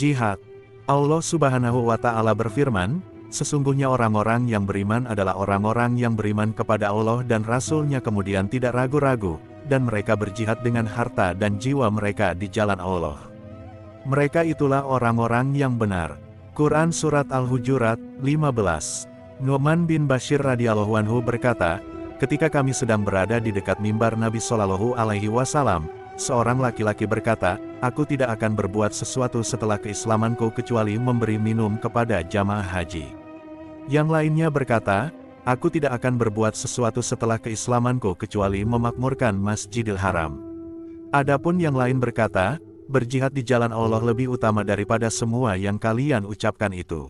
Jihad. Allah Subhanahu wa Ta'ala berfirman, sesungguhnya orang-orang yang beriman adalah orang-orang yang beriman kepada Allah dan Rasul-Nya kemudian tidak ragu-ragu, dan mereka berjihad dengan harta dan jiwa mereka di jalan Allah. Mereka itulah orang-orang yang benar. Quran Surat Al-Hujurat, 15. Nu'man bin Bashir radhiyallahu anhu berkata, ketika kami sedang berada di dekat mimbar Nabi Shallallahu Alaihi Wasallam, seorang laki-laki berkata, aku tidak akan berbuat sesuatu setelah keislamanku kecuali memberi minum kepada jamaah haji. Yang lainnya berkata, aku tidak akan berbuat sesuatu setelah keislamanku kecuali memakmurkan Masjidil Haram. Adapun yang lain berkata, berjihad di jalan Allah lebih utama daripada semua yang kalian ucapkan itu.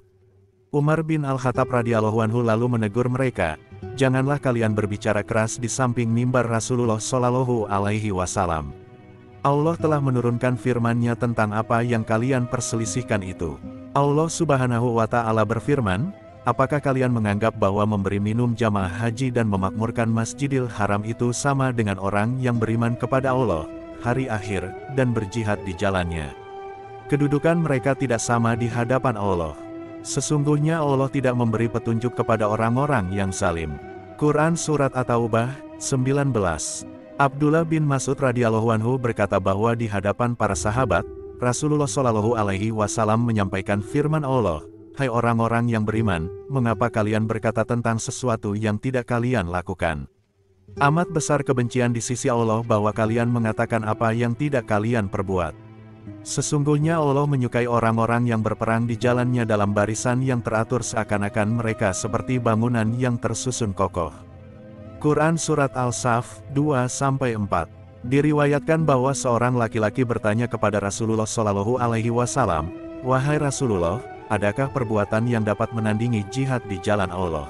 Umar bin Al-Khattab radhiyallahu anhu lalu menegur mereka, janganlah kalian berbicara keras di samping mimbar Rasulullah Shallallahu Alaihi Wasallam. Allah telah menurunkan firman-Nya tentang apa yang kalian perselisihkan itu. Allah Subhanahu wa Ta'ala berfirman, apakah kalian menganggap bahwa memberi minum jamaah haji dan memakmurkan Masjidil Haram itu sama dengan orang yang beriman kepada Allah, hari akhir, dan berjihad di jalannya? Kedudukan mereka tidak sama di hadapan Allah. Sesungguhnya Allah tidak memberi petunjuk kepada orang-orang yang zalim. Quran Surat At-Taubah, 19. Abdullah bin Mas'ud radhiyallahu anhu berkata bahwa di hadapan para sahabat, Rasulullah Shallallahu Alaihi Wasallam menyampaikan firman Allah, hai orang-orang yang beriman, mengapa kalian berkata tentang sesuatu yang tidak kalian lakukan? Amat besar kebencian di sisi Allah bahwa kalian mengatakan apa yang tidak kalian perbuat. Sesungguhnya Allah menyukai orang-orang yang berperang di jalannya dalam barisan yang teratur seakan-akan mereka seperti bangunan yang tersusun kokoh. Quran Surat Al-Saf, 2-4. Diriwayatkan bahwa seorang laki-laki bertanya kepada Rasulullah Shallallahu Alaihi Wasallam, wahai Rasulullah, adakah perbuatan yang dapat menandingi jihad di jalan Allah?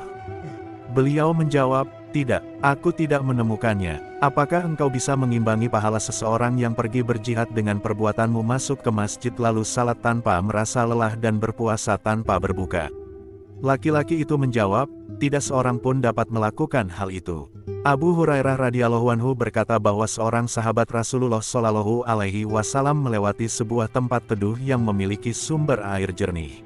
Beliau menjawab, tidak, aku tidak menemukannya. Apakah engkau bisa mengimbangi pahala seseorang yang pergi berjihad dengan perbuatanmu masuk ke masjid lalu salat tanpa merasa lelah dan berpuasa tanpa berbuka? Laki-laki itu menjawab, tidak seorang pun dapat melakukan hal itu. Abu Hurairah radhiyallahu anhu berkata bahwa seorang sahabat Rasulullah Shallallahu Alaihi Wasallam melewati sebuah tempat teduh yang memiliki sumber air jernih.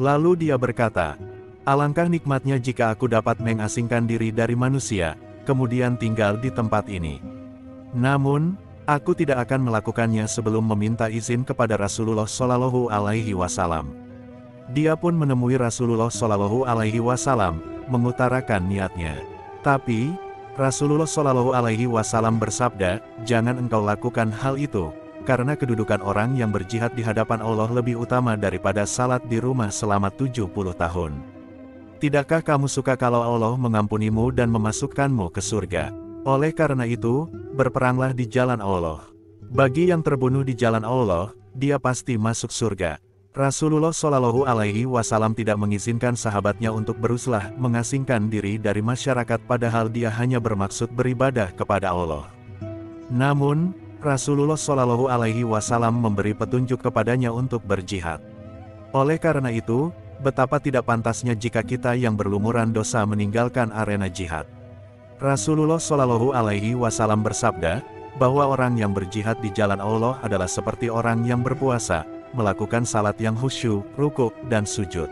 Lalu dia berkata, alangkah nikmatnya jika aku dapat mengasingkan diri dari manusia, kemudian tinggal di tempat ini. Namun, aku tidak akan melakukannya sebelum meminta izin kepada Rasulullah Shallallahu Alaihi Wasallam. Dia pun menemui Rasulullah Shallallahu Alaihi Wasallam, mengutarakan niatnya. Tapi, Rasulullah Shallallahu Alaihi Wasallam bersabda, jangan engkau lakukan hal itu, karena kedudukan orang yang berjihad di hadapan Allah lebih utama daripada salat di rumah selama 70 tahun. Tidakkah kamu suka kalau Allah mengampunimu dan memasukkanmu ke surga? Oleh karena itu, berperanglah di jalan Allah. Bagi yang terbunuh di jalan Allah, dia pasti masuk surga. Rasulullah Shallallahu Alaihi Wasallam tidak mengizinkan sahabatnya untuk berusaha mengasingkan diri dari masyarakat padahal dia hanya bermaksud beribadah kepada Allah. Namun, Rasulullah Shallallahu Alaihi Wasallam memberi petunjuk kepadanya untuk berjihad. Oleh karena itu, betapa tidak pantasnya jika kita yang berlumuran dosa meninggalkan arena jihad. Rasulullah Shallallahu Alaihi Wasallam bersabda, bahwa orang yang berjihad di jalan Allah adalah seperti orang yang berpuasa, melakukan salat yang khusyuk, rukuk, dan sujud.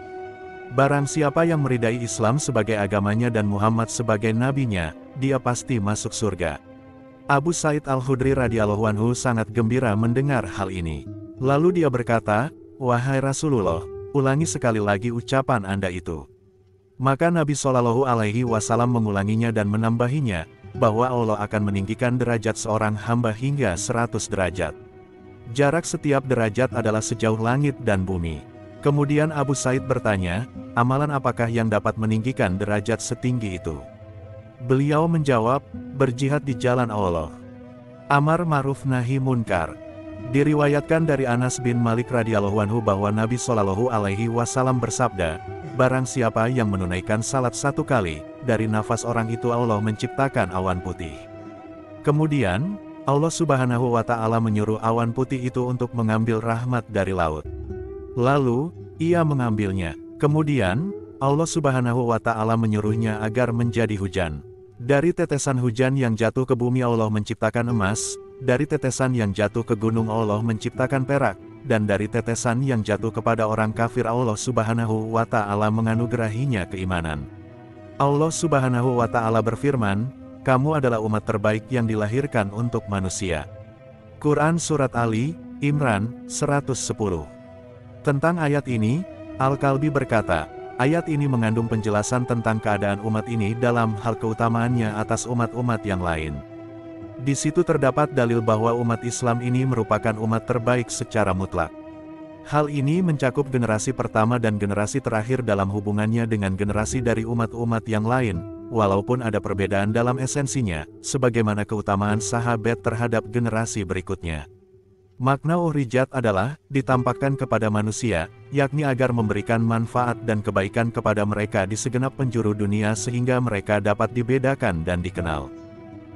Barang siapa yang meridai Islam sebagai agamanya dan Muhammad sebagai nabinya, dia pasti masuk surga. Abu Sa'id Al-Khudri radhiyallahu anhu sangat gembira mendengar hal ini. Lalu dia berkata, wahai Rasulullah, ulangi sekali lagi ucapan Anda itu. Maka Nabi Shallallahu Alaihi Wasallam mengulanginya dan menambahinya, bahwa Allah akan meninggikan derajat seorang hamba hingga 100 derajat. Jarak setiap derajat adalah sejauh langit dan bumi. Kemudian Abu Sa'id bertanya, amalan apakah yang dapat meninggikan derajat setinggi itu? Beliau menjawab, berjihad di jalan Allah. Amar ma'ruf nahi munkar. Diriwayatkan dari Anas bin Malik radhiyallahu anhu bahwa Nabi Shallallahu Alaihi Wasallam bersabda, barang siapa yang menunaikan salat 1 kali, dari nafas orang itu Allah menciptakan awan putih. Kemudian, Allah Subhanahu wa Ta'ala menyuruh awan putih itu untuk mengambil rahmat dari laut. Lalu, ia mengambilnya. Kemudian, Allah Subhanahu wa Ta'ala menyuruhnya agar menjadi hujan. Dari tetesan hujan yang jatuh ke bumi Allah menciptakan emas, dari tetesan yang jatuh ke gunung Allah menciptakan perak, dan dari tetesan yang jatuh kepada orang kafir Allah Subhanahu wa Ta'ala menganugerahinya keimanan. Allah Subhanahu wa Ta'ala berfirman, "Kamu adalah umat terbaik yang dilahirkan untuk manusia." Quran Surat Ali Imran 110. Tentang ayat ini, Al-Kalbi berkata, ayat ini mengandung penjelasan tentang keadaan umat ini dalam hal keutamaannya atas umat-umat yang lain. Di situ terdapat dalil bahwa umat Islam ini merupakan umat terbaik secara mutlak. Hal ini mencakup generasi pertama dan generasi terakhir dalam hubungannya dengan generasi dari umat-umat yang lain, walaupun ada perbedaan dalam esensinya, sebagaimana keutamaan sahabat terhadap generasi berikutnya. Makna uhrijat adalah, ditampakkan kepada manusia, yakni agar memberikan manfaat dan kebaikan kepada mereka di segenap penjuru dunia sehingga mereka dapat dibedakan dan dikenal.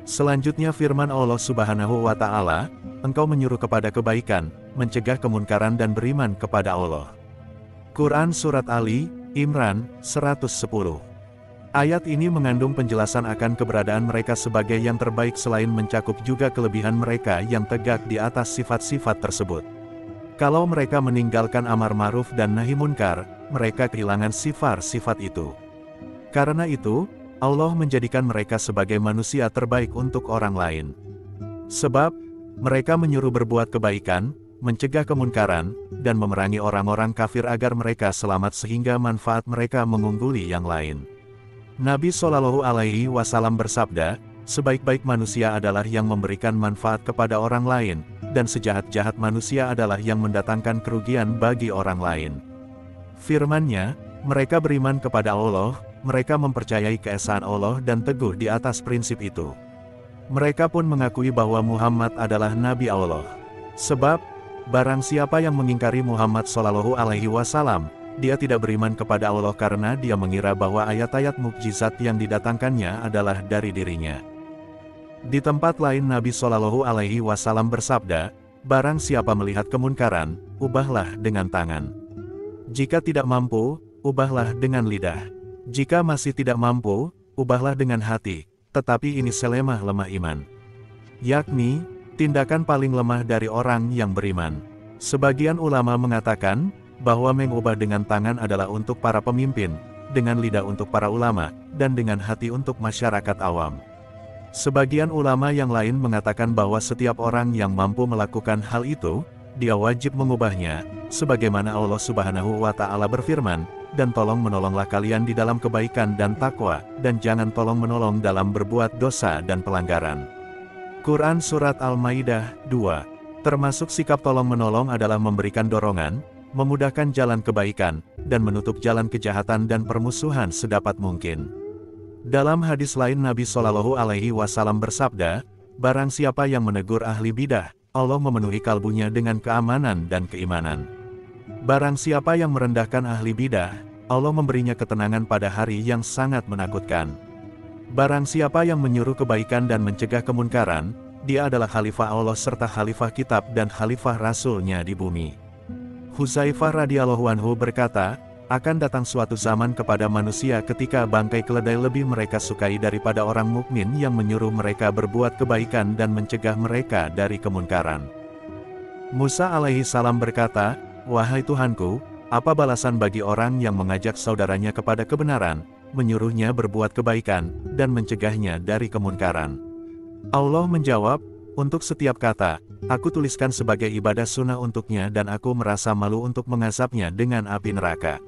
Selanjutnya firman Allah Subhanahu wa Ta'ala, "Engkau menyuruh kepada kebaikan, mencegah kemunkaran dan beriman kepada Allah." Quran Surat Ali, Imran, 110. Ayat ini mengandung penjelasan akan keberadaan mereka sebagai yang terbaik selain mencakup juga kelebihan mereka yang tegak di atas sifat-sifat tersebut. Kalau mereka meninggalkan amar ma'ruf dan nahi munkar, mereka kehilangan sifat-sifat itu. Karena itu, Allah menjadikan mereka sebagai manusia terbaik untuk orang lain. Sebab, mereka menyuruh berbuat kebaikan, mencegah kemunkaran, dan memerangi orang-orang kafir agar mereka selamat sehingga manfaat mereka mengungguli yang lain. Nabi Shallallahu Alaihi Wasallam bersabda, sebaik-baik manusia adalah yang memberikan manfaat kepada orang lain, dan sejahat-jahat manusia adalah yang mendatangkan kerugian bagi orang lain. Firman-Nya, mereka beriman kepada Allah, mereka mempercayai keesaan Allah dan teguh di atas prinsip itu. Mereka pun mengakui bahwa Muhammad adalah Nabi Allah. Sebab, barang siapa yang mengingkari Muhammad Shallallahu Alaihi Wasallam, dia tidak beriman kepada Allah karena dia mengira bahwa ayat-ayat mukjizat yang didatangkannya adalah dari dirinya. Di tempat lain Nabi Shallallahu Alaihi Wasallam bersabda, barang siapa melihat kemunkaran, ubahlah dengan tangan. Jika tidak mampu, ubahlah dengan lidah. Jika masih tidak mampu, ubahlah dengan hati, tetapi ini selemah-lemah iman. Yakni, tindakan paling lemah dari orang yang beriman. Sebagian ulama mengatakan, bahwa mengubah dengan tangan adalah untuk para pemimpin, dengan lidah untuk para ulama, dan dengan hati untuk masyarakat awam. Sebagian ulama yang lain mengatakan bahwa setiap orang yang mampu melakukan hal itu, dia wajib mengubahnya, sebagaimana Allah Subhanahu wa Ta'ala berfirman, dan tolong menolonglah kalian di dalam kebaikan dan takwa, dan jangan tolong menolong dalam berbuat dosa dan pelanggaran. Quran Surat Al-Maidah 2. Termasuk sikap tolong menolong adalah memberikan dorongan, memudahkan jalan kebaikan, dan menutup jalan kejahatan dan permusuhan sedapat mungkin. Dalam hadis lain Nabi Shallallahu Alaihi Wasallam bersabda, barang siapa yang menegur ahli bidah, Allah memenuhi kalbunya dengan keamanan dan keimanan. Barang siapa yang merendahkan ahli bidah, Allah memberinya ketenangan pada hari yang sangat menakutkan. Barang siapa yang menyuruh kebaikan dan mencegah kemunkaran, dia adalah khalifah Allah serta khalifah kitab dan khalifah Rasul-Nya di bumi. Hudzaifah radhiyallahu anhu berkata, akan datang suatu zaman kepada manusia ketika bangkai keledai lebih mereka sukai daripada orang mukmin yang menyuruh mereka berbuat kebaikan dan mencegah mereka dari kemunkaran. Musa alaihi salam berkata, wahai Tuhanku, apa balasan bagi orang yang mengajak saudaranya kepada kebenaran, menyuruhnya berbuat kebaikan, dan mencegahnya dari kemunkaran? Allah menjawab, untuk setiap kata, aku tuliskan sebagai ibadah sunnah untuknya dan aku merasa malu untuk mengazabnya dengan api neraka.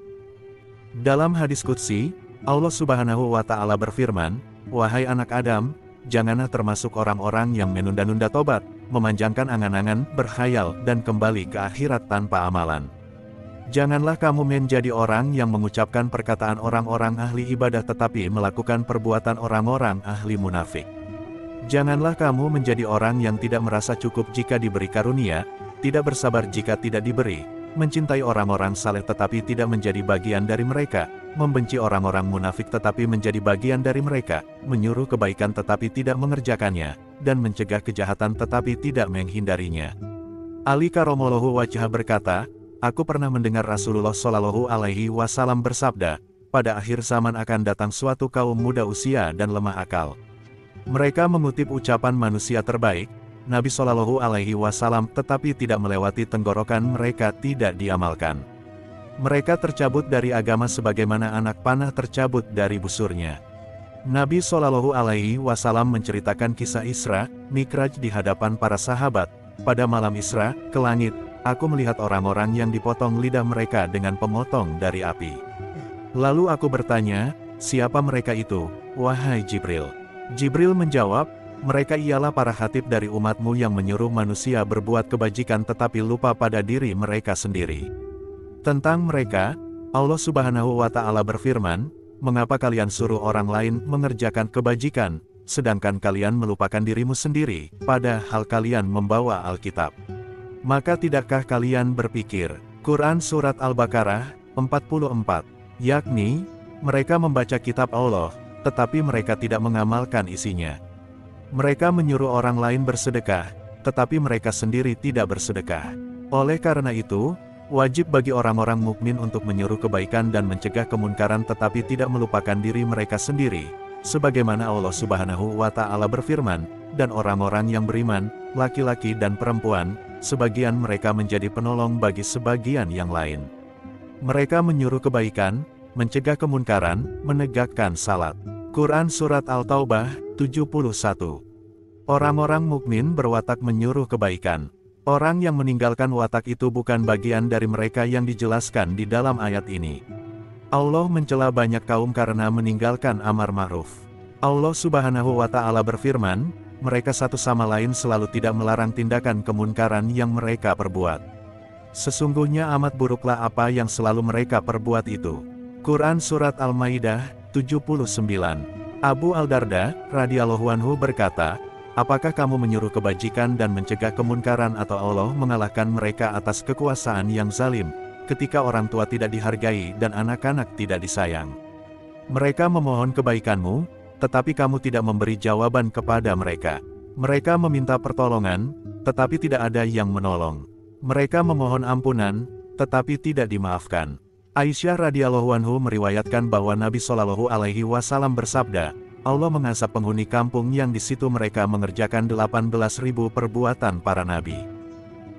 Dalam hadis qudsi, Allah Subhanahu wa Ta'ala berfirman, wahai anak Adam, janganlah termasuk orang-orang yang menunda-nunda tobat, memanjangkan angan-angan, berkhayal, dan kembali ke akhirat tanpa amalan. Janganlah kamu menjadi orang yang mengucapkan perkataan orang-orang ahli ibadah tetapi melakukan perbuatan orang-orang ahli munafik. Janganlah kamu menjadi orang yang tidak merasa cukup jika diberi karunia, tidak bersabar jika tidak diberi, mencintai orang-orang saleh tetapi tidak menjadi bagian dari mereka, membenci orang-orang munafik tetapi menjadi bagian dari mereka, menyuruh kebaikan tetapi tidak mengerjakannya, dan mencegah kejahatan tetapi tidak menghindarinya. Ali Karramallahu wajhah berkata, aku pernah mendengar Rasulullah Shallallahu Alaihi Wasallam bersabda, pada akhir zaman akan datang suatu kaum muda usia dan lemah akal. Mereka mengutip ucapan manusia terbaik, Nabi Shallallahu Alaihi Wasallam, tetapi tidak melewati tenggorokan mereka tidak diamalkan. Mereka tercabut dari agama sebagaimana anak panah tercabut dari busurnya. Nabi Shallallahu Alaihi Wasallam menceritakan kisah Isra, Mikraj di hadapan para sahabat. Pada malam Isra, ke langit, aku melihat orang-orang yang dipotong lidah mereka dengan pemotong dari api. Lalu aku bertanya, siapa mereka itu, wahai Jibril? Jibril menjawab, mereka ialah para khatib dari umatmu yang menyuruh manusia berbuat kebajikan tetapi lupa pada diri mereka sendiri. Tentang mereka, Allah Subhanahu wa Ta'ala berfirman, mengapa kalian suruh orang lain mengerjakan kebajikan, sedangkan kalian melupakan dirimu sendiri, padahal kalian membawa Alkitab. Maka tidakkah kalian berpikir, Quran Surat Al-Baqarah, 44, yakni, mereka membaca kitab Allah, tetapi mereka tidak mengamalkan isinya. Mereka menyuruh orang lain bersedekah, tetapi mereka sendiri tidak bersedekah. Oleh karena itu, wajib bagi orang-orang mukmin untuk menyuruh kebaikan dan mencegah kemunkaran tetapi tidak melupakan diri mereka sendiri. Sebagaimana Allah Subhanahu wa Ta'ala berfirman, dan orang-orang yang beriman, laki-laki dan perempuan, sebagian mereka menjadi penolong bagi sebagian yang lain. Mereka menyuruh kebaikan, mencegah kemunkaran, menegakkan salat. Quran Surat Al-Taubah, 71. Orang-orang mukmin berwatak menyuruh kebaikan. Orang yang meninggalkan watak itu bukan bagian dari mereka yang dijelaskan di dalam ayat ini. Allah mencela banyak kaum karena meninggalkan amar ma'ruf. Allah Subhanahu wa Ta'ala berfirman, mereka satu sama lain selalu tidak melarang tindakan kemunkaran yang mereka perbuat. Sesungguhnya amat buruklah apa yang selalu mereka perbuat itu. Quran Surat Al-Maidah, 79. Abu Al-Darda, radhiyallahu anhu berkata, apakah kamu menyuruh kebajikan dan mencegah kemunkaran atau Allah mengalahkan mereka atas kekuasaan yang zalim, ketika orang tua tidak dihargai dan anak-anak tidak disayang? Mereka memohon kebaikanmu, tetapi kamu tidak memberi jawaban kepada mereka. Mereka meminta pertolongan, tetapi tidak ada yang menolong. Mereka memohon ampunan, tetapi tidak dimaafkan. Aisyah radhiyallahu anhu meriwayatkan bahwa Nabi Shallallahu Alaihi Wasallam bersabda, Allah mengazab penghuni kampung yang di situ mereka mengerjakan 18.000 perbuatan para nabi.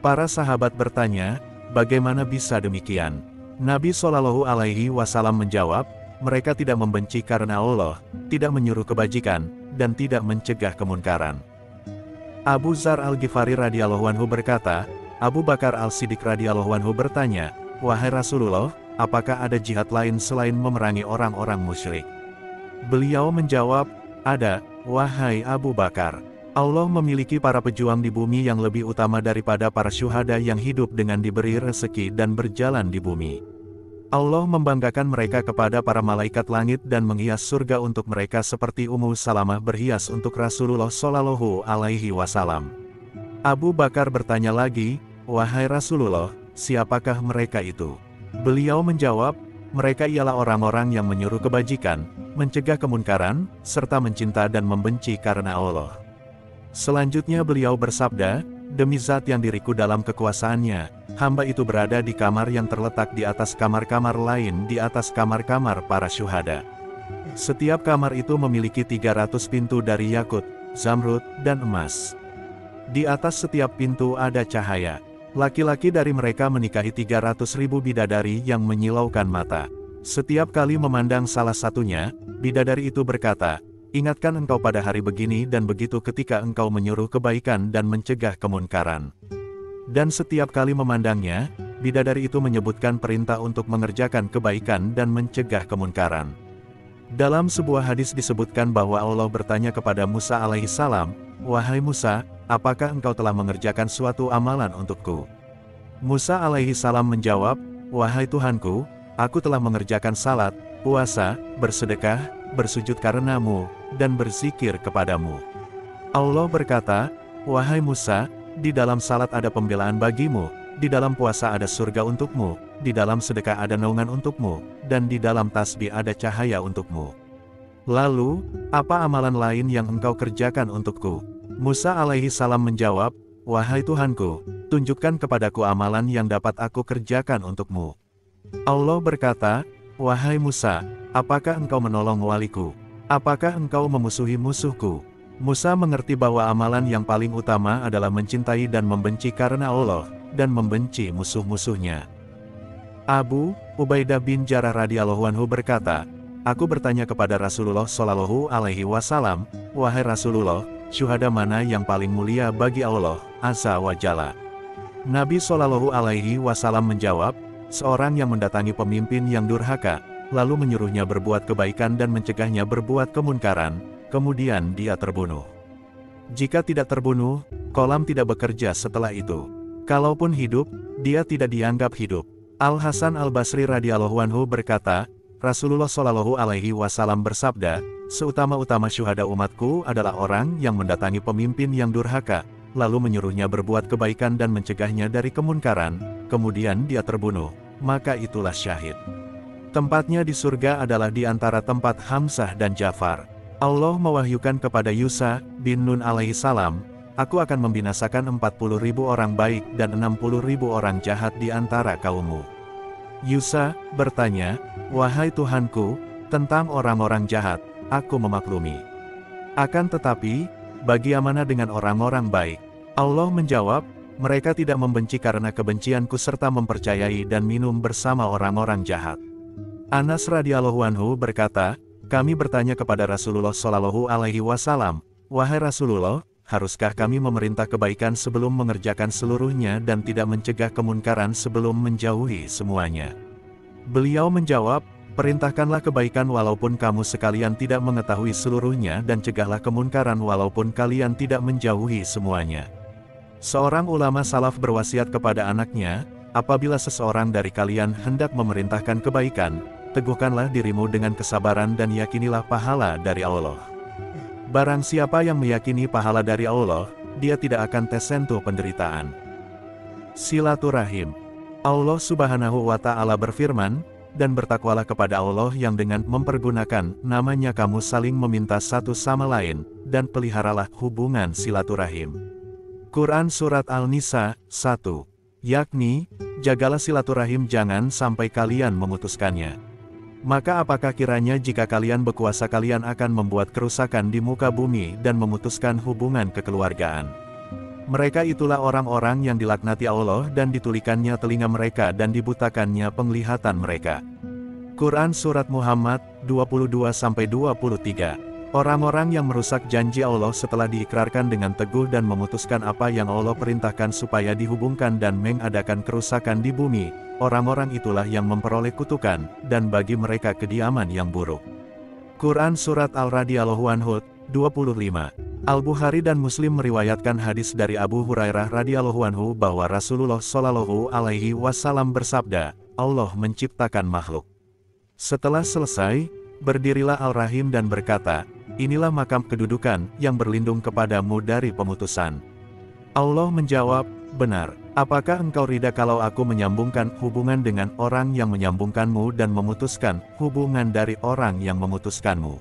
Para sahabat bertanya, bagaimana bisa demikian? Nabi Shallallahu Alaihi Wasallam menjawab, mereka tidak membenci karena Allah, tidak menyuruh kebajikan, dan tidak mencegah kemunkaran. Abu Dzar Al-Ghifari radhiyallahu anhu berkata, Abu Bakar Al-Siddiq radhiyallahu anhu bertanya, wahai Rasulullah, apakah ada jihad lain selain memerangi orang-orang musyrik? Beliau menjawab, ada, wahai Abu Bakar. Allah memiliki para pejuang di bumi yang lebih utama daripada para syuhada yang hidup dengan diberi rezeki dan berjalan di bumi. Allah membanggakan mereka kepada para malaikat langit dan menghias surga untuk mereka seperti Ummu Salamah berhias untuk Rasulullah Shallallahu Alaihi Wasallam. Abu Bakar bertanya lagi, wahai Rasulullah, siapakah mereka itu? Beliau menjawab, mereka ialah orang-orang yang menyuruh kebajikan, mencegah kemunkaran, serta mencinta dan membenci karena Allah. Selanjutnya beliau bersabda, demi zat yang diriku dalam kekuasaannya, hamba itu berada di kamar yang terletak di atas kamar-kamar lain di atas kamar-kamar para syuhada. Setiap kamar itu memiliki 300 pintu dari yakut, zamrud, dan emas. Di atas setiap pintu ada cahaya. Laki-laki dari mereka menikahi 300.000 bidadari yang menyilaukan mata. Setiap kali memandang salah satunya, bidadari itu berkata, ingatkan engkau pada hari begini dan begitu ketika engkau menyuruh kebaikan dan mencegah kemunkaran. Dan setiap kali memandangnya, bidadari itu menyebutkan perintah untuk mengerjakan kebaikan dan mencegah kemunkaran. Dalam sebuah hadis disebutkan bahwa Allah bertanya kepada Musa alaihissalam, wahai Musa, apakah engkau telah mengerjakan suatu amalan untukku? Musa alaihissalam menjawab, wahai Tuhanku, aku telah mengerjakan salat, puasa, bersedekah, bersujud karenamu, dan berzikir kepadamu. Allah berkata, wahai Musa, di dalam salat ada pembelaan bagimu, di dalam puasa ada surga untukmu, di dalam sedekah ada naungan untukmu, dan di dalam tasbih ada cahaya untukmu. Lalu, apa amalan lain yang engkau kerjakan untukku? Musa alaihi salam menjawab, wahai Tuhanku, tunjukkan kepadaku amalan yang dapat aku kerjakan untukmu. Allah berkata, wahai Musa, apakah engkau menolong waliku? Apakah engkau memusuhi musuhku? Musa mengerti bahwa amalan yang paling utama adalah mencintai dan membenci karena Allah, dan membenci musuh-musuhnya. Abu Ubaidah bin Jarrah radhiyallahu anhu berkata, "Aku bertanya kepada Rasulullah Shallallahu alaihi wasallam, wahai Rasulullah, syuhada mana yang paling mulia bagi Allah Azza wa Jalla?" Nabi Shallallahu alaihi wasallam menjawab, seorang yang mendatangi pemimpin yang durhaka, lalu menyuruhnya berbuat kebaikan dan mencegahnya berbuat kemunkaran, kemudian dia terbunuh. Jika tidak terbunuh, kolam tidak bekerja setelah itu. Kalaupun hidup, dia tidak dianggap hidup. Al-Hasan Al-Basri radhiyallahu anhu berkata, Rasulullah Shallallahu alaihi wasallam bersabda, seutama-utama syuhada umatku adalah orang yang mendatangi pemimpin yang durhaka, lalu menyuruhnya berbuat kebaikan dan mencegahnya dari kemunkaran, kemudian dia terbunuh, maka itulah syahid. Tempatnya di surga adalah di antara tempat Hamzah dan Ja'far. Allah mewahyukan kepada Yusa bin Nun alaihi salam, aku akan membinasakan 40.000 orang baik dan 60.000 orang jahat di antara kaummu. Yusa bertanya, wahai Tuhanku, tentang orang-orang jahat, aku memaklumi. Akan tetapi, bagaimana dengan orang-orang baik? Allah menjawab, mereka tidak membenci karena kebencianku serta mempercayai dan minum bersama orang-orang jahat. Anas radhiyallahu anhu berkata, kami bertanya kepada Rasulullah Shallallahu alaihi wasallam, wahai Rasulullah, haruskah kami memerintah kebaikan sebelum mengerjakan seluruhnya dan tidak mencegah kemunkaran sebelum menjauhi semuanya? Beliau menjawab, perintahkanlah kebaikan walaupun kamu sekalian tidak mengetahui seluruhnya dan cegahlah kemunkaran walaupun kalian tidak menjauhi semuanya. Seorang ulama salaf berwasiat kepada anaknya, apabila seseorang dari kalian hendak memerintahkan kebaikan, teguhkanlah dirimu dengan kesabaran dan yakinilah pahala dari Allah. Barang siapa yang meyakini pahala dari Allah, dia tidak akan tersentuh penderitaan. Silaturahim. Allah Subhanahu wa Ta'ala berfirman, dan bertakwalah kepada Allah yang dengan mempergunakan namanya kamu saling meminta satu sama lain, dan peliharalah hubungan silaturahim. Quran Surat Al-Nisa 1. Yakni, jagalah silaturahim jangan sampai kalian memutuskannya. Maka apakah kiranya jika kalian berkuasa kalian akan membuat kerusakan di muka bumi dan memutuskan hubungan kekeluargaan? Mereka itulah orang-orang yang dilaknati Allah dan ditulikannya telinga mereka dan dibutakannya penglihatan mereka. Quran Surat Muhammad 22-23. Orang-orang yang merusak janji Allah setelah diikrarkan dengan teguh dan memutuskan apa yang Allah perintahkan supaya dihubungkan dan mengadakan kerusakan di bumi, orang-orang itulah yang memperoleh kutukan, dan bagi mereka kediaman yang buruk. Quran Surat Al-radhiyallahu anhu 25. Al-Bukhari dan Muslim meriwayatkan hadis dari Abu Hurairah radhiyallahu anhu bahwa Rasulullah Shallallahu alaihi wasallam bersabda, Allah menciptakan makhluk. Setelah selesai, berdirilah Al-Rahim dan berkata, inilah makam kedudukan yang berlindung kepadamu dari pemutusan. Allah menjawab, benar, apakah engkau rida kalau aku menyambungkan hubungan dengan orang yang menyambungkanmu dan memutuskan hubungan dari orang yang memutuskanmu?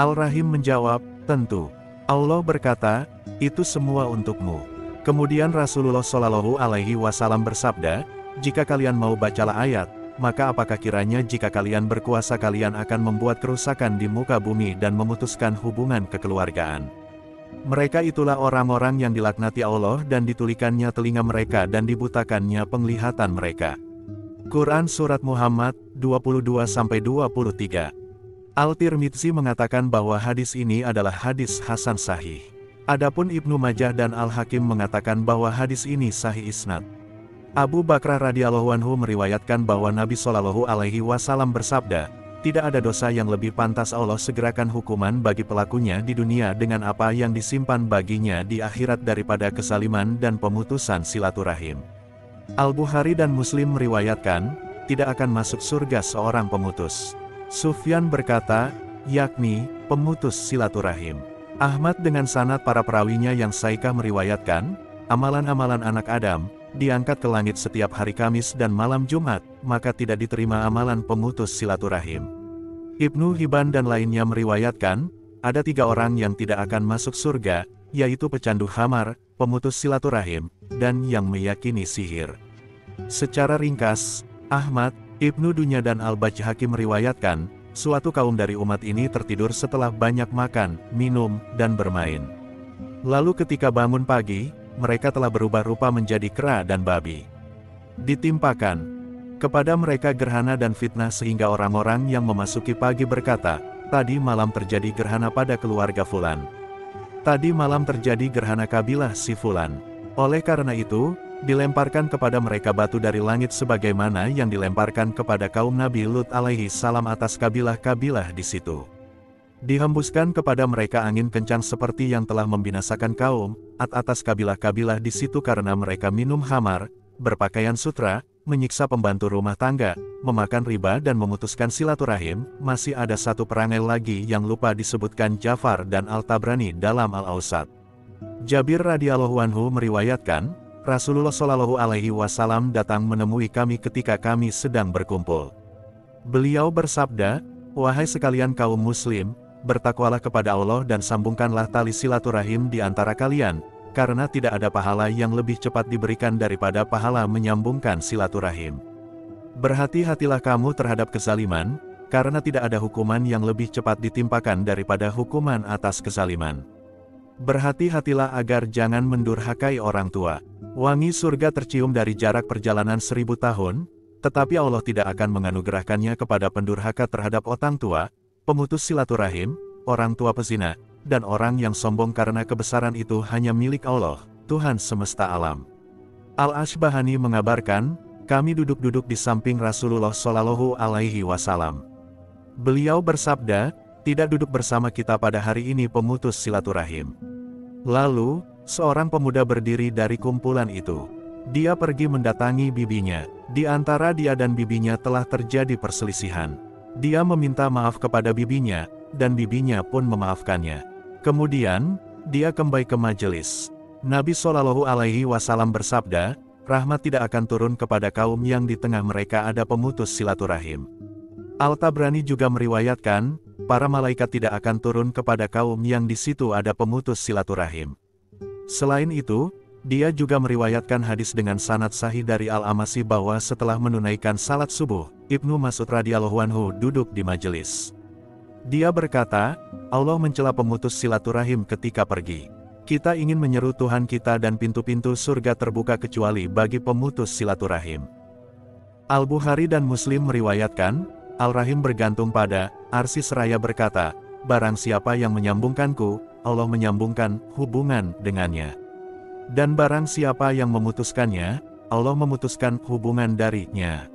Al-Rahim menjawab, tentu. Allah berkata, itu semua untukmu. Kemudian Rasulullah Shallallahu alaihi wasallam bersabda, jika kalian mau bacalah ayat, maka apakah kiranya jika kalian berkuasa kalian akan membuat kerusakan di muka bumi dan memutuskan hubungan kekeluargaan? Mereka itulah orang-orang yang dilaknati Allah dan ditulikannya telinga mereka dan dibutakannya penglihatan mereka. Quran Surat Muhammad 22-23. Al-Tirmidzi mengatakan bahwa hadis ini adalah hadis hasan sahih. Adapun Ibnu Majah dan Al-Hakim mengatakan bahwa hadis ini sahih isnad. Abu Bakrah radhiyallahu anhu meriwayatkan bahwa Nabi Shallallahu alaihi wasallam bersabda, tidak ada dosa yang lebih pantas Allah segerakan hukuman bagi pelakunya di dunia dengan apa yang disimpan baginya di akhirat daripada kesaliman dan pemutusan silaturahim. Al-Bukhari dan Muslim meriwayatkan, tidak akan masuk surga seorang pemutus. Sufyan berkata, yakni, pemutus silaturahim. Ahmad dengan sanad para perawinya yang saikah meriwayatkan, amalan-amalan anak Adam, diangkat ke langit setiap hari Kamis dan malam Jumat, maka tidak diterima amalan pemutus silaturahim. Ibnu Hibban dan lainnya meriwayatkan, ada 3 orang yang tidak akan masuk surga, yaitu pecandu khamar, pemutus silaturahim, dan yang meyakini sihir. Secara ringkas, Ahmad, Ibnu Dunya dan Al-Bajhaqi meriwayatkan, suatu kaum dari umat ini tertidur setelah banyak makan, minum, dan bermain. Lalu ketika bangun pagi, mereka telah berubah rupa menjadi kera dan babi. Ditimpakan kepada mereka gerhana dan fitnah sehingga orang-orang yang memasuki pagi berkata, tadi malam terjadi gerhana pada keluarga Fulan. Tadi malam terjadi gerhana kabilah si Fulan. Oleh karena itu, dilemparkan kepada mereka batu dari langit sebagaimana yang dilemparkan kepada kaum Nabi Lut alaihi salam atas kabilah-kabilah di situ. Dihembuskan kepada mereka angin kencang seperti yang telah membinasakan kaum Ad atas kabilah-kabilah di situ karena mereka minum khamar, berpakaian sutra, menyiksa pembantu rumah tangga, memakan riba dan memutuskan silaturahim. Masih ada satu perangai lagi yang lupa disebutkan Ja'far dan Al-Tabrani dalam Al-Awsat. Jabir radhiyallahu anhu meriwayatkan, Rasulullah Shallallahu alaihi wasallam datang menemui kami ketika kami sedang berkumpul. Beliau bersabda, wahai sekalian kaum muslim, bertakwalah kepada Allah dan sambungkanlah tali silaturahim di antara kalian, karena tidak ada pahala yang lebih cepat diberikan daripada pahala menyambungkan silaturahim. Berhati-hatilah kamu terhadap kezaliman, karena tidak ada hukuman yang lebih cepat ditimpakan daripada hukuman atas kezaliman. Berhati-hatilah agar jangan mendurhakai orang tua. Wangi surga tercium dari jarak perjalanan 1000 tahun, tetapi Allah tidak akan menganugerahkannya kepada pendurhaka terhadap orang tua, pemutus silaturahim, orang tua pezina, dan orang yang sombong karena kebesaran itu hanya milik Allah, Tuhan semesta alam. Al-Ashbahani mengabarkan, kami duduk-duduk di samping Rasulullah Shallallahu alaihi wasallam. Beliau bersabda, tidak duduk bersama kita pada hari ini pemutus silaturahim. Lalu, seorang pemuda berdiri dari kumpulan itu. Dia pergi mendatangi bibinya. Di antara dia dan bibinya telah terjadi perselisihan. Dia meminta maaf kepada bibinya, dan bibinya pun memaafkannya. Kemudian, dia kembali ke majelis. Nabi Shallallahu alaihi wasallam bersabda, rahmat tidak akan turun kepada kaum yang di tengah mereka ada pemutus silaturahim. Al-Tabrani juga meriwayatkan, para malaikat tidak akan turun kepada kaum yang di situ ada pemutus silaturahim. Selain itu, dia juga meriwayatkan hadis dengan sanad sahih dari Al-Amasi bahwa setelah menunaikan salat subuh, Ibnu Mas'ud radhiyallahu anhu duduk di majelis. Dia berkata, Allah mencela pemutus silaturahim ketika pergi. Kita ingin menyeru Tuhan kita dan pintu-pintu surga terbuka kecuali bagi pemutus silaturahim. Al-Bukhari dan Muslim meriwayatkan, Al-Rahim bergantung pada, Arsy seraya berkata, barang siapa yang menyambungkanku, Allah menyambungkan hubungan dengannya. Dan barang siapa yang memutuskannya, Allah memutuskan hubungan darinya.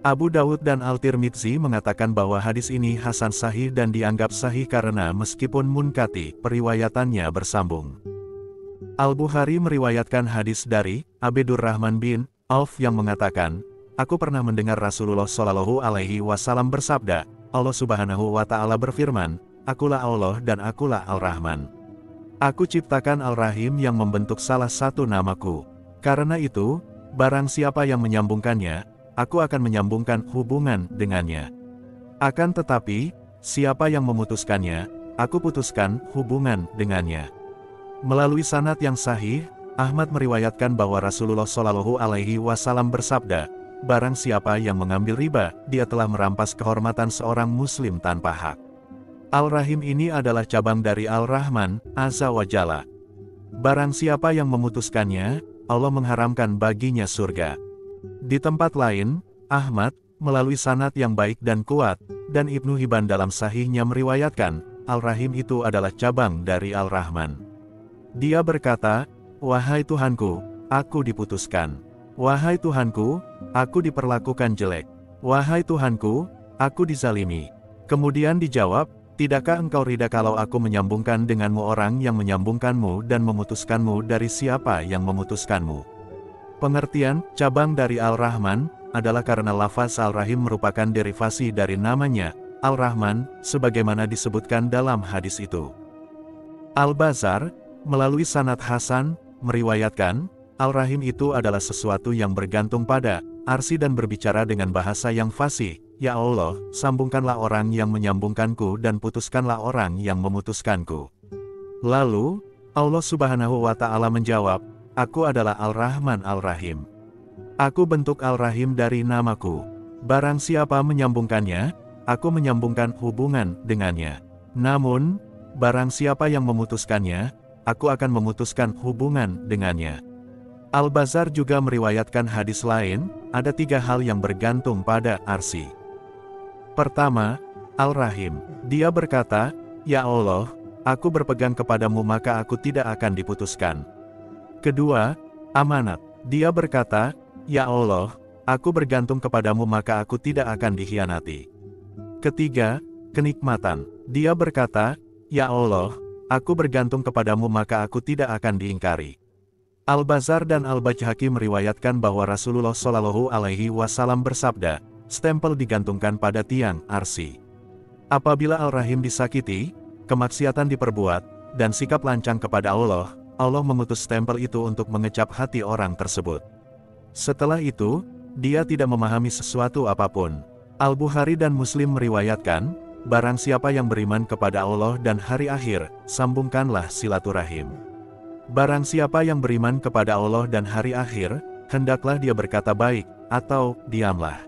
Abu Dawud dan Al-Tirmidzi mengatakan bahwa hadis ini hasan sahih dan dianggap sahih karena meskipun munkati, periwayatannya bersambung. Al-Bukhari meriwayatkan hadis dari Abdur Rahman bin Auf yang mengatakan, aku pernah mendengar Rasulullah Shallallahu alaihi wasallam bersabda, Allah Subhanahu wa Ta'ala berfirman, akulah Allah dan akulah Al-Rahman. Aku ciptakan Al-Rahim yang membentuk salah satu namaku. Karena itu, barang siapa yang menyambungkannya, aku akan menyambungkan hubungan dengannya. Akan tetapi, siapa yang memutuskannya, aku putuskan hubungan dengannya. Melalui sanad yang sahih, Ahmad meriwayatkan bahwa Rasulullah Shallallahu alaihi wasallam bersabda, barang siapa yang mengambil riba, dia telah merampas kehormatan seorang muslim tanpa hak. Al-Rahim ini adalah cabang dari Al-Rahman, Azza wa Jalla. Barang siapa yang memutuskannya, Allah mengharamkan baginya surga. Di tempat lain, Ahmad, melalui sanad yang baik dan kuat, dan Ibnu Hibban dalam sahihnya meriwayatkan, Al-Rahim itu adalah cabang dari Al-Rahman. Dia berkata, wahai Tuhanku, aku diputuskan. Wahai Tuhanku, aku diperlakukan jelek. Wahai Tuhanku, aku dizalimi. Kemudian dijawab, tidakkah engkau rida kalau aku menyambungkan denganmu orang yang menyambungkanmu dan memutuskanmu dari siapa yang memutuskanmu? Pengertian, cabang dari Al-Rahman, adalah karena lafaz Al-Rahim merupakan derivasi dari namanya, Al-Rahman, sebagaimana disebutkan dalam hadis itu. Al-Bazar, melalui sanad Hasan, meriwayatkan, Al-Rahim itu adalah sesuatu yang bergantung pada Arsy dan berbicara dengan bahasa yang fasih, ya Allah, sambungkanlah orang yang menyambungkanku dan putuskanlah orang yang memutuskanku. Lalu, Allah Subhanahu wa Ta'ala menjawab, aku adalah Al-Rahman Al-Rahim. Aku bentuk Al-Rahim dari namaku. Barang siapa menyambungkannya, aku menyambungkan hubungan dengannya. Namun, barang siapa yang memutuskannya, aku akan memutuskan hubungan dengannya. Al-Bazzar juga meriwayatkan hadis lain, ada 3 hal yang bergantung pada arsy. Pertama, Al-Rahim. Dia berkata, "Ya Allah, aku berpegang kepadamu maka aku tidak akan diputuskan." Kedua, Amanat. Dia berkata, "Ya Allah, aku bergantung kepadamu maka aku tidak akan dikhianati." Ketiga, Kenikmatan. Dia berkata, "Ya Allah, aku bergantung kepadamu maka aku tidak akan diingkari." Al-Bazzar dan Al-Baihaqi meriwayatkan bahwa Rasulullah Shallallahu Alaihi Wasallam bersabda, "Stempel digantungkan pada tiang arsy. Apabila Al-Rahim disakiti, kemaksiatan diperbuat, dan sikap lancang kepada Allah, Allah mengutus stempel itu untuk mengecap hati orang tersebut. Setelah itu, dia tidak memahami sesuatu apapun." Al-Bukhari dan Muslim meriwayatkan, barang siapa yang beriman kepada Allah dan hari akhir, sambungkanlah silaturahim. Barang siapa yang beriman kepada Allah dan hari akhir, hendaklah dia berkata baik, atau diamlah.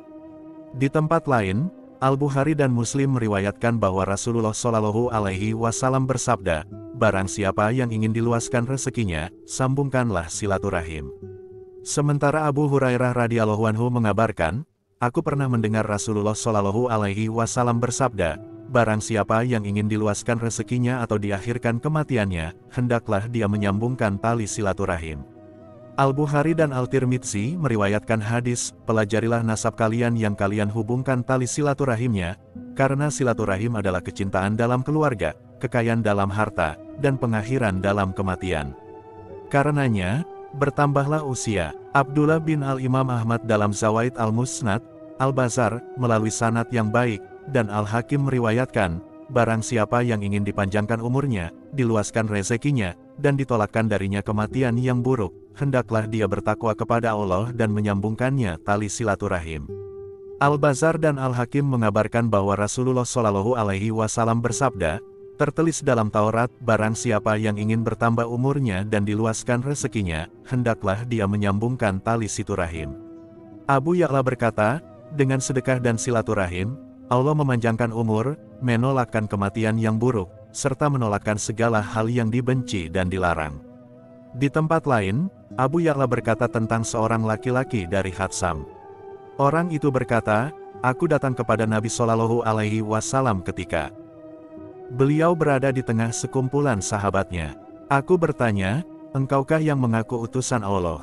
Di tempat lain, Al-Bukhari dan Muslim meriwayatkan bahwa Rasulullah Shallallahu Alaihi Wasallam bersabda, barang siapa yang ingin diluaskan rezekinya, sambungkanlah silaturahim. Sementara Abu Hurairah radhiyallahu anhu mengabarkan, aku pernah mendengar Rasulullah Shallallahu Alaihi Wasallam bersabda, barang siapa yang ingin diluaskan rezekinya atau diakhirkan kematiannya, hendaklah dia menyambungkan tali silaturahim. Al-Bukhari dan Al-Tirmidzi meriwayatkan hadis, pelajarilah nasab kalian yang kalian hubungkan tali silaturahimnya, karena silaturahim adalah kecintaan dalam keluarga, kekayaan dalam harta, dan pengakhiran dalam kematian. Karenanya, bertambahlah usia. Abdullah bin Al-Imam Ahmad dalam Zawaid Al-Musnad, Al-Bazzar, melalui sanad yang baik, dan Al-Hakim meriwayatkan, barang siapa yang ingin dipanjangkan umurnya, diluaskan rezekinya, dan ditolakkan darinya kematian yang buruk, hendaklah dia bertakwa kepada Allah dan menyambungkannya tali silaturahim. Al-Bazzar dan Al-Hakim mengabarkan bahwa Rasulullah Shallallahu Alaihi Wasallam bersabda, tertulis dalam Taurat, barang siapa yang ingin bertambah umurnya dan diluaskan rezekinya, hendaklah dia menyambungkan tali silaturahim. Abu Ya'la berkata, dengan sedekah dan silaturahim, Allah memanjangkan umur, menolakkan kematian yang buruk, serta menolakkan segala hal yang dibenci dan dilarang. Di tempat lain, Abu Ya'la berkata tentang seorang laki-laki dari Hatsam. Orang itu berkata, aku datang kepada Nabi Shallallahu Alaihi Wasallam ketika beliau berada di tengah sekumpulan sahabatnya. Aku bertanya, engkaukah yang mengaku utusan Allah?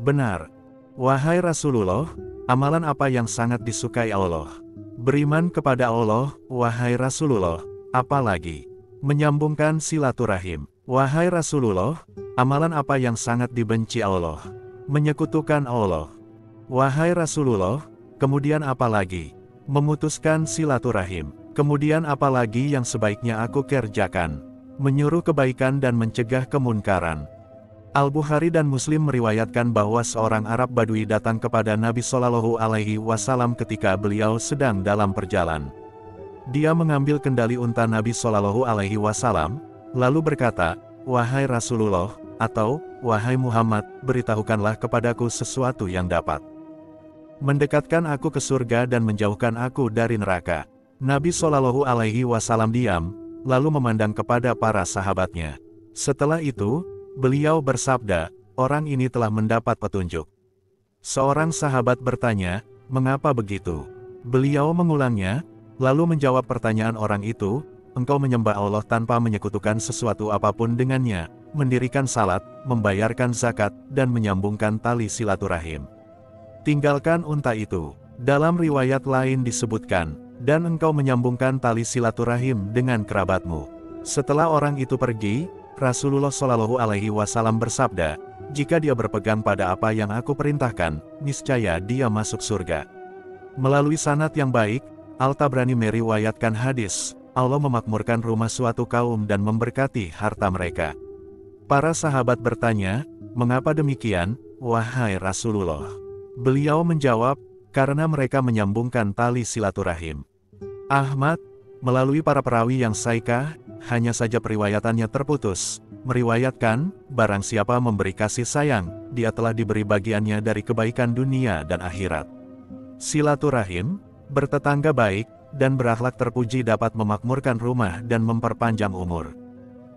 Benar. Wahai Rasulullah, amalan apa yang sangat disukai Allah? Beriman kepada Allah, wahai Rasulullah, apalagi? Menyambungkan silaturahim. Wahai Rasulullah, amalan apa yang sangat dibenci Allah? Menyekutukan Allah. Wahai Rasulullah, kemudian apa lagi? Memutuskan silaturahim. Kemudian apa lagi yang sebaiknya aku kerjakan? Menyuruh kebaikan dan mencegah kemunkaran. Al-Bukhari dan Muslim meriwayatkan bahwa seorang Arab Badui datang kepada Nabi Shallallahu Alaihi Wasallam ketika beliau sedang dalam perjalanan. Dia mengambil kendali unta Nabi Shallallahu Alaihi Wasallam, lalu berkata, wahai Rasulullah, atau, wahai Muhammad, beritahukanlah kepadaku sesuatu yang dapat mendekatkan aku ke surga dan menjauhkan aku dari neraka. Nabi Shallallahu Alaihi Wasallam diam, lalu memandang kepada para sahabatnya. Setelah itu, beliau bersabda, orang ini telah mendapat petunjuk. Seorang sahabat bertanya, mengapa begitu? Beliau mengulangnya, lalu menjawab pertanyaan orang itu, engkau menyembah Allah tanpa menyekutukan sesuatu apapun dengannya, mendirikan salat, membayarkan zakat, dan menyambungkan tali silaturahim. Tinggalkan unta itu. Dalam riwayat lain disebutkan, dan engkau menyambungkan tali silaturahim dengan kerabatmu. Setelah orang itu pergi, Rasulullah Shallallahu Alaihi Wasallam bersabda, jika dia berpegang pada apa yang aku perintahkan, niscaya dia masuk surga. Melalui sanad yang baik, Al-Tabrani meriwayatkan hadis, Allah memakmurkan rumah suatu kaum dan memberkati harta mereka. Para sahabat bertanya, mengapa demikian, wahai Rasulullah? Beliau menjawab, karena mereka menyambungkan tali silaturahim. Ahmad, melalui para perawi yang saikah, hanya saja periwayatannya terputus, meriwayatkan, barang siapa memberi kasih sayang, dia telah diberi bagiannya dari kebaikan dunia dan akhirat. Silaturahim, bertetangga baik, dan berakhlak terpuji dapat memakmurkan rumah dan memperpanjang umur.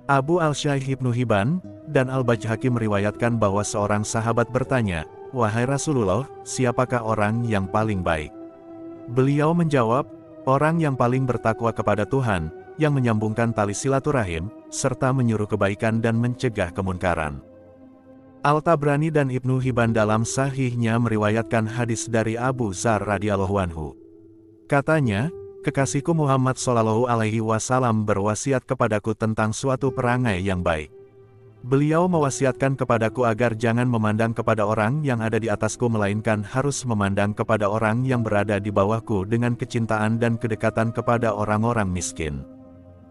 Abu al-Shaykh Ibnu Hibban dan Al-Baihaqi meriwayatkan bahwa seorang sahabat bertanya, "Wahai Rasulullah, siapakah orang yang paling baik?" Beliau menjawab, "Orang yang paling bertakwa kepada Tuhan, yang menyambungkan tali silaturahim, serta menyuruh kebaikan dan mencegah kemunkaran." Al-Tabrani dan Ibnu Hibban dalam sahihnya meriwayatkan hadis dari Abu Dzar radhiyallahu anhu. Katanya, "Kekasihku Muhammad Shallallahu Alaihi Wasallam berwasiat kepadaku tentang suatu perangai yang baik. Beliau mewasiatkan kepadaku agar jangan memandang kepada orang yang ada di atasku melainkan harus memandang kepada orang yang berada di bawahku dengan kecintaan dan kedekatan kepada orang-orang miskin.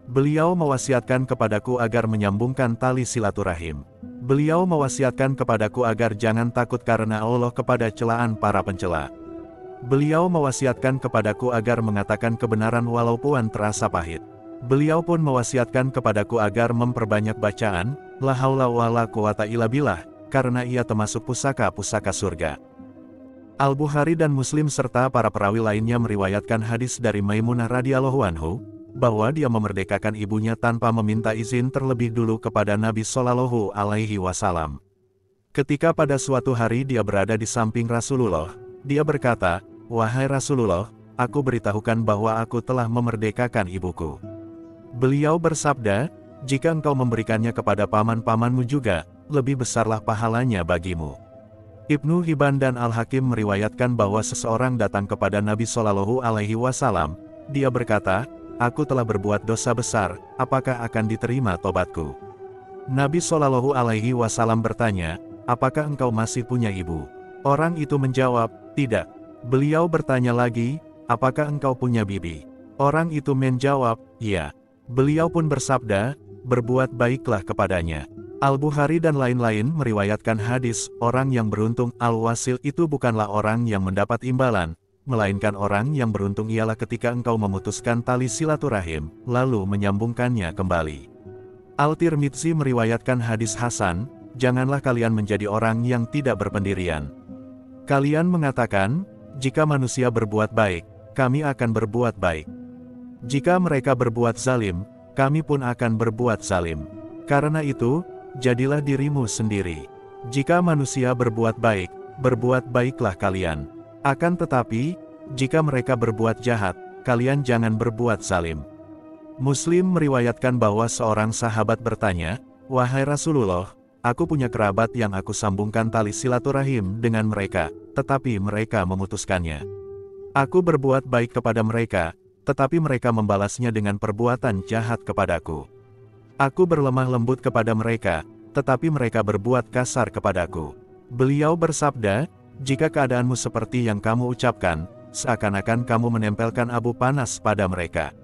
Beliau mewasiatkan kepadaku agar menyambungkan tali silaturahim. Beliau mewasiatkan kepadaku agar jangan takut karena Allah kepada celaan para pencela. Beliau mewasiatkan kepadaku agar mengatakan kebenaran walaupun terasa pahit. Beliau pun mewasiatkan kepadaku agar memperbanyak bacaan, la haula wala quwata illa billah, karena ia termasuk pusaka-pusaka surga." Al-Bukhari dan Muslim serta para perawi lainnya meriwayatkan hadis dari Maimunah radhiyallahu anhu, bahwa dia memerdekakan ibunya tanpa meminta izin terlebih dulu kepada Nabi Shallallahu Alaihi Wasallam. Ketika pada suatu hari dia berada di samping Rasulullah, dia berkata, "Wahai Rasulullah, aku beritahukan bahwa aku telah memerdekakan ibuku." Beliau bersabda, "Jika engkau memberikannya kepada paman-pamanmu juga, lebih besarlah pahalanya bagimu." Ibnu Hibban dan Al-Hakim meriwayatkan bahwa seseorang datang kepada Nabi Shallallahu Alaihi Wasallam. Dia berkata, "Aku telah berbuat dosa besar, apakah akan diterima tobatku?" Nabi Shallallahu Alaihi Wasallam bertanya, "Apakah engkau masih punya ibu?" Orang itu menjawab, "Tidak." Beliau bertanya lagi, "Apakah engkau punya bibi?" Orang itu menjawab, "Iya." Beliau pun bersabda, "Berbuat baiklah kepadanya." Al-Bukhari dan lain-lain meriwayatkan hadis, orang yang beruntung al-wasil itu bukanlah orang yang mendapat imbalan, melainkan orang yang beruntung ialah ketika engkau memutuskan tali silaturahim, lalu menyambungkannya kembali. Al-Tirmidzi meriwayatkan hadis hasan, "Janganlah kalian menjadi orang yang tidak berpendirian. Kalian mengatakan, jika manusia berbuat baik, kami akan berbuat baik. Jika mereka berbuat zalim, kami pun akan berbuat zalim. Karena itu, jadilah dirimu sendiri. Jika manusia berbuat baik, berbuat baiklah kalian. Akan tetapi, jika mereka berbuat jahat, kalian jangan berbuat zalim." Muslim meriwayatkan bahwa seorang sahabat bertanya, "Wahai Rasulullah, aku punya kerabat yang aku sambungkan tali silaturahim dengan mereka, tetapi mereka memutuskannya. Aku berbuat baik kepada mereka, tetapi mereka membalasnya dengan perbuatan jahat kepadaku. Aku berlemah lembut kepada mereka, tetapi mereka berbuat kasar kepadaku." Beliau bersabda, "Jika keadaanmu seperti yang kamu ucapkan, seakan-akan kamu menempelkan abu panas pada mereka.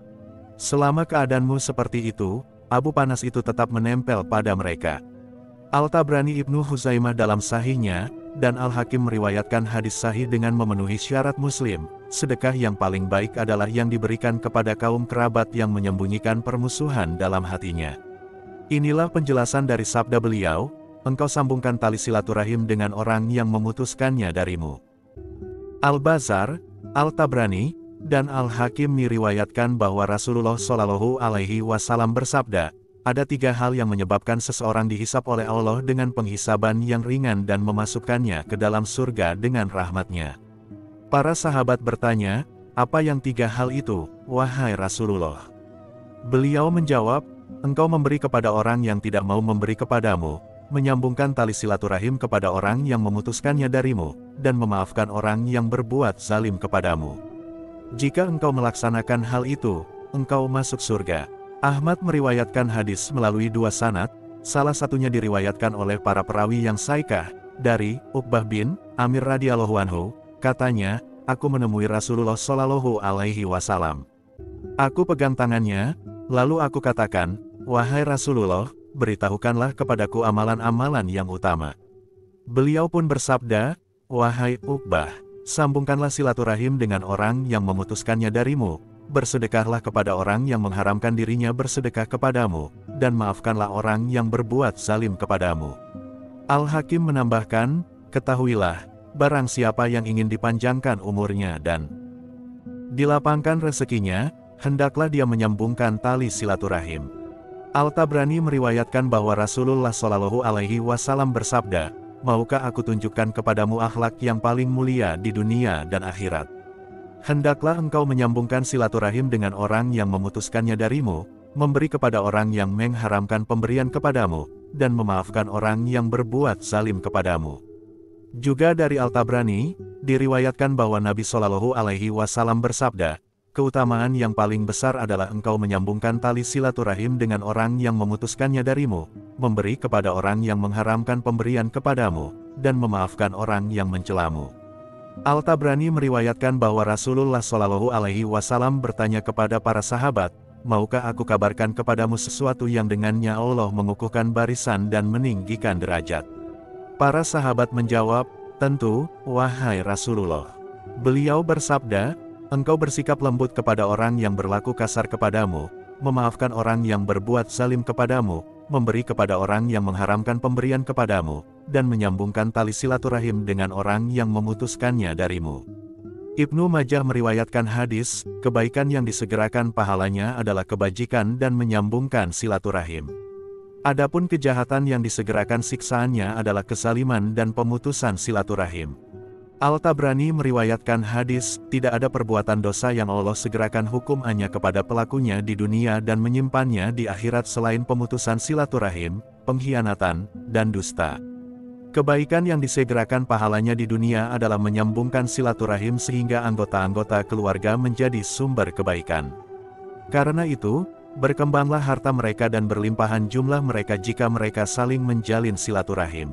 Selama keadaanmu seperti itu, abu panas itu tetap menempel pada mereka." Al-Tabrani Ibnu Huzaimah dalam sahihnya, dan Al-Hakim meriwayatkan hadis sahih dengan memenuhi syarat Muslim, sedekah yang paling baik adalah yang diberikan kepada kaum kerabat yang menyembunyikan permusuhan dalam hatinya. Inilah penjelasan dari sabda beliau, "Engkau sambungkan tali silaturahim dengan orang yang memutuskannya darimu." Al-Bazzar, Al-Tabrani, dan Al-Hakim meriwayatkan bahwa Rasulullah Shallallahu Alaihi Wasallam bersabda, "Ada 3 hal yang menyebabkan seseorang dihisap oleh Allah dengan penghisaban yang ringan dan memasukkannya ke dalam surga dengan rahmat-Nya." Para sahabat bertanya, "Apa yang 3 hal itu, wahai Rasulullah?" Beliau menjawab, "Engkau memberi kepada orang yang tidak mau memberi kepadamu, menyambungkan tali silaturahim kepada orang yang memutuskannya darimu, dan memaafkan orang yang berbuat zalim kepadamu. Jika engkau melaksanakan hal itu, engkau masuk surga." Ahmad meriwayatkan hadis melalui 2 sanad, salah satunya diriwayatkan oleh para perawi yang saikah, dari Uqbah bin Amir radhiyallahu anhu, katanya, "Aku menemui Rasulullah Shallallahu Alaihi Wasallam. Aku pegang tangannya, lalu aku katakan, 'Wahai Rasulullah, beritahukanlah kepadaku amalan-amalan yang utama.' Beliau pun bersabda, 'Wahai Uqbah, sambungkanlah silaturahim dengan orang yang memutuskannya darimu, bersedekahlah kepada orang yang mengharamkan dirinya bersedekah kepadamu, dan maafkanlah orang yang berbuat zalim kepadamu.'" Al-Hakim menambahkan, "Ketahuilah, barang siapa yang ingin dipanjangkan umurnya dan Dilapangkan rezekinya, hendaklah dia menyambungkan tali silaturahim. Al-Tabrani meriwayatkan bahwa Rasulullah Shallallahu Alaihi Wasallam bersabda, "Maukah aku tunjukkan kepadamu akhlak yang paling mulia di dunia dan akhirat? Hendaklah engkau menyambungkan silaturahim dengan orang yang memutuskannya darimu, memberi kepada orang yang mengharamkan pemberian kepadamu, dan memaafkan orang yang berbuat zalim kepadamu." Juga dari Al-Tabrani, diriwayatkan bahwa Nabi Shallallahu Alaihi Wasallam bersabda, "Keutamaan yang paling besar adalah engkau menyambungkan tali silaturahim dengan orang yang memutuskannya darimu, memberi kepada orang yang mengharamkan pemberian kepadamu, dan memaafkan orang yang mencelamu." Al-Tabrani meriwayatkan bahwa Rasulullah Shallallahu Alaihi Wasallam bertanya kepada para sahabat, "Maukah aku kabarkan kepadamu sesuatu yang dengannya Allah mengukuhkan barisan dan meninggikan derajat?" Para sahabat menjawab, "Tentu, wahai Rasulullah." Beliau bersabda, "Engkau bersikap lembut kepada orang yang berlaku kasar kepadamu, memaafkan orang yang berbuat zalim kepadamu, memberi kepada orang yang mengharamkan pemberian kepadamu, dan menyambungkan tali silaturahim dengan orang yang memutuskannya darimu." Ibnu Majah meriwayatkan hadis, kebaikan yang disegerakan pahalanya adalah kebajikan dan menyambungkan silaturahim. Adapun kejahatan yang disegerakan siksaannya adalah kezaliman dan pemutusan silaturahim. Al-Tabrani meriwayatkan hadis, tidak ada perbuatan dosa yang Allah segerakan hukum hanya kepada pelakunya di dunia dan menyimpannya di akhirat selain pemutusan silaturahim, pengkhianatan, dan dusta. Kebaikan yang disegerakan pahalanya di dunia adalah menyambungkan silaturahim sehingga anggota-anggota keluarga menjadi sumber kebaikan. Karena itu, berkembanglah harta mereka dan berlimpahan jumlah mereka jika mereka saling menjalin silaturahim.